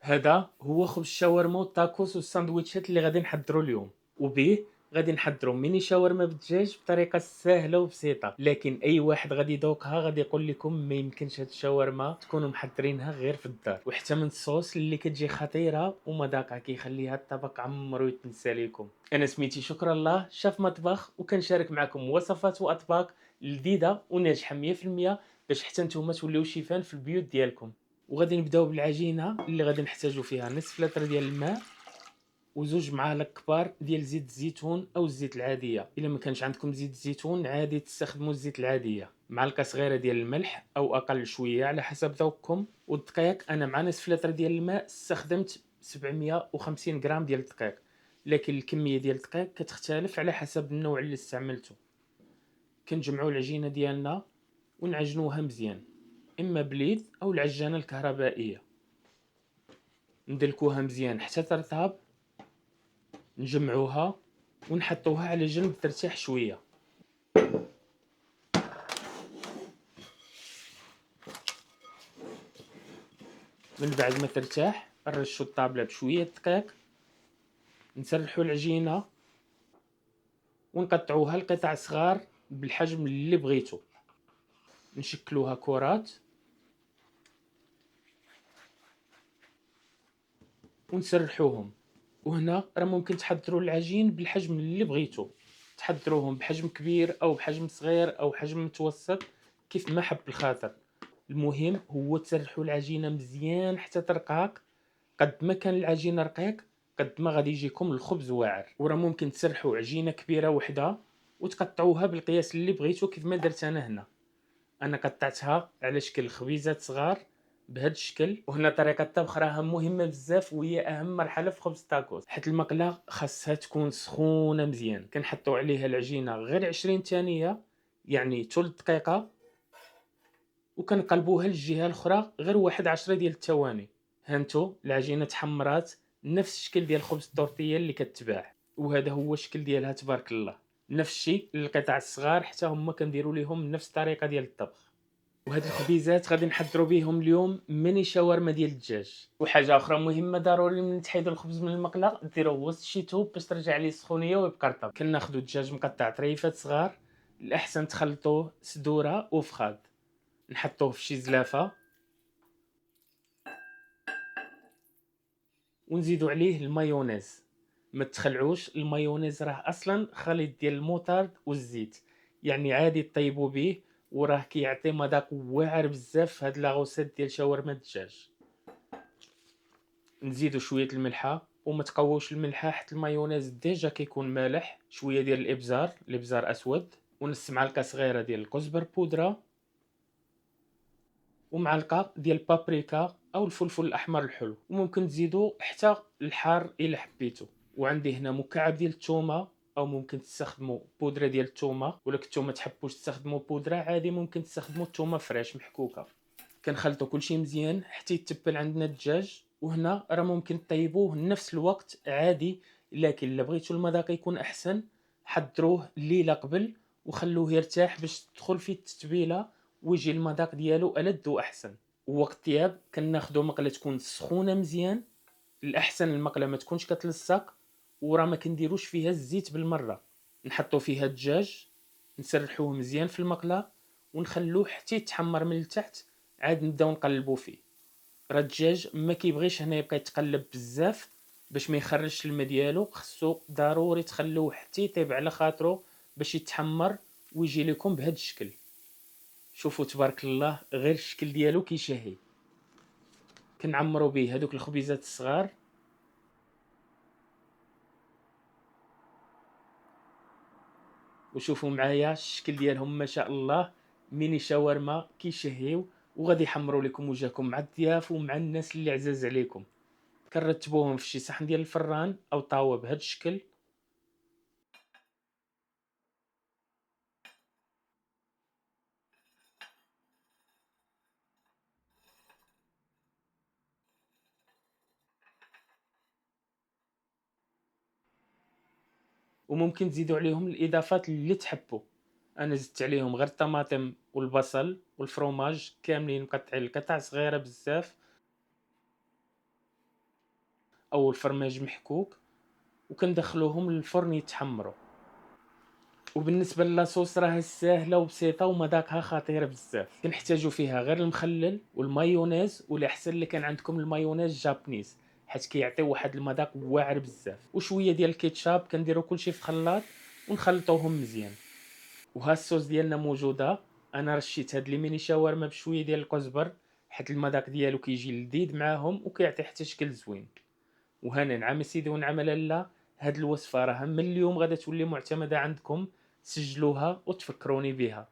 هذا هو خبز الشاورما والتاكوس والساندويتشات اللي غادي نحضروا اليوم، وبيه غادي نحضروا ميني شاورما بالدجاج بطريقه سهله وبسيطه، لكن اي واحد غادي يذوقها غادي يقول لكم ما يمكنش هاد الشاورما تكونوا محضرينها غير في الدار، وحتى من الصوص اللي كتجي خطيره ومذاقها كيخليها الطبق عمرو يتنسى لكم. انا سميتي شكرا الله شاف مطبخ، وكنشارك معكم وصفات واطباق لذيذه وناجحه 100% باش حتى نتوما توليو شيفان في البيوت ديالكم. وغادي نبداو بالعجينه اللي غادي نحتاجو فيها نصف لتر ديال الماء وزوج معالق كبار ديال زيت الزيتون او الزيت العاديه. الا ما كانش عندكم زيت الزيتون عادي تستخدموا الزيت العاديه. معلقه صغيره ديال الملح او اقل شويه على حسب ذوقكم. والدقيق انا مع نصف لتر ديال الماء استخدمت 750 غرام ديال الدقيق، لكن الكميه ديال الدقيق كتختلف على حسب النوع اللي استعملته. كنجمعوا العجينه ديالنا ونعجنوها مزيان، اما بليد او العجانه الكهربائيه. ندلكوها مزيان حتى ترطاب، نجمعوها ونحطوها على جنب ترتاح شويه. من بعد ما ترتاح نرشوا الطابله بشويه دقيق، نسرحوا العجينه ونقطعوها لقطع صغار بالحجم اللي بغيتو. نشكلوها كرات ونسرحوهم. وهنا راه ممكن تحضروا العجين بالحجم اللي بغيتو، تحضروهم بحجم كبير او بحجم صغير او حجم متوسط كيف ما حب الخاطر. المهم هو تسرحوا العجينه مزيان حتى ترقاق. قد ما كان العجين رقيق قد ما غادي يجيكم الخبز واعر. وراه ممكن تسرحوا عجينه كبيره وحده وتقطعوها بالقياس اللي بغيتو كيف ما درت انا قطعتها على شكل خبيزات صغار بهذا الشكل. وهنا طريقه الطبخ راها مهمه بزاف وهي اهم مرحله في خبز التاكوس، حيت المقله خاصها تكون سخونه مزيان. كنحطوا عليها العجينه غير 20 ثانيه، يعني ثلث دقيقه، وكنقلبوها للجهه الاخرى غير واحد 10 ديال الثواني. هانتو العجينه تحمرات نفس الشكل ديال خبز التورتيه اللي كتباع، وهذا هو الشكل ديالها تبارك الله. نفس الشيء للقطع الصغار حتى هما كنديروا لهم نفس الطريقه ديال الطبخ. وهاد الخبيزات غادي نحضروا بهم اليوم ميني شاورما ديال الدجاج. وحاجه اخرى مهمه ضروري من تحيدوا الخبز من المقله ديروه وسط شي توب باش ترجع ليه السخونيه ويبقى رطب. كناخذوا الدجاج مقطع طريفات صغار، الاحسن تخلطوه صدوره وفخاد. نحطوه في شي زلافه ونزيدوا عليه المايونيز. ما تخلعوش المايونيز، راه اصلا خليط ديال الموطارد والزيت، يعني عادي طيبوا به، وراه كيعطي مذاق واعر بزاف في هاد لاغوسيت ديال شاورما الدجاج. نزيدوا شويه الملحه وما تقووش الملحه حيت المايونيز ديجا كيكون مالح. شويه ديال الابزار اسود، ونص معلقه صغيره ديال الكزبر بودره، ومعلقه ديال البابريكا او الفلفل الاحمر الحلو، وممكن تزيدوا حتى الحار الا حبيتو. وعندي هنا مكعب ديال الثومه، او ممكن تستخدموا بودره ديال الثومه، ولا كنتو ما تحبوش تستخدموا بودره عادي ممكن تستخدموا الثومه فريش محكوكه. كنخلطوا كلشي مزيان حتى يتبل عندنا الدجاج. وهنا راه ممكن طيبوه نفس الوقت عادي، لكن الا بغيتو المذاق يكون احسن حضروه الليله قبل وخلوه يرتاح باش تدخل فيه التتبيله ويجي المذاق ديالو ألذ واحسن. ووقت الطياب كناخذوا مقله تكون سخونه مزيان، الاحسن المقله ما تكونش كتلصق، وراه ما كنديروش فيها الزيت بالمره. نحطوا فيها الدجاج، نسرحوه مزيان في المقله ونخلوه حتى يتحمر من التحت، عاد نبداو نقلبوا فيه. راه الدجاج ما كيبغيش هنا يبقى يتقلب بزاف باش ما يخرجش الماء ديالو، خصو ضروري تخلوه حتى يطيب على خاطرو باش يتحمر ويجي لكم بهذا الشكل. شوفوا تبارك الله غير الشكل ديالو كيشهي. كنعمروا به هذوك الخبيزات الصغار، وشوفوا معايا الشكل ديالهم ما شاء الله. ميني شاورما كيشهيو وغادي يحمروا لكم وجهكم مع الضياف ومع الناس اللي عزاز عليكم. كنرتبوهم في شي صحن ديال الفران او طاوه بهذا الشكل. وممكن تزيدوا عليهم الاضافات اللي تحبوا. انا زدت عليهم غير الطماطم والبصل والفرomاج كاملين مقطعين لقطع صغيره بزاف. او الفرماج محكوك، وكندخلوهم للفرن يتحمروا. وبالنسبه للاصوص راه ساهله وبسيطه ومذاقها خطير بزاف. كنحتاجو فيها غير المخلل والمايونيز، ولا احسن اللي كان عندكم المايونيز جابنيز، حيت كيعطي واحد المذاق واعر بزاف، وشويه ديال الكيتشاب. كنديرو كلشي في الخلاط ونخلطوهم مزيان. وها الصوص ديالنا موجوده. انا رشيت هاد لي ميني شاورما بشويه ديال الكزبر، حيت المذاق ديالو كيجي لذيذ معاهم وكيعطي حتى شكل زوين. وهنا نعم سيدي ونعم لاله، هاد الوصفه راه من اليوم غادا تولي معتمده عندكم. سجلوها وتفكروني بها.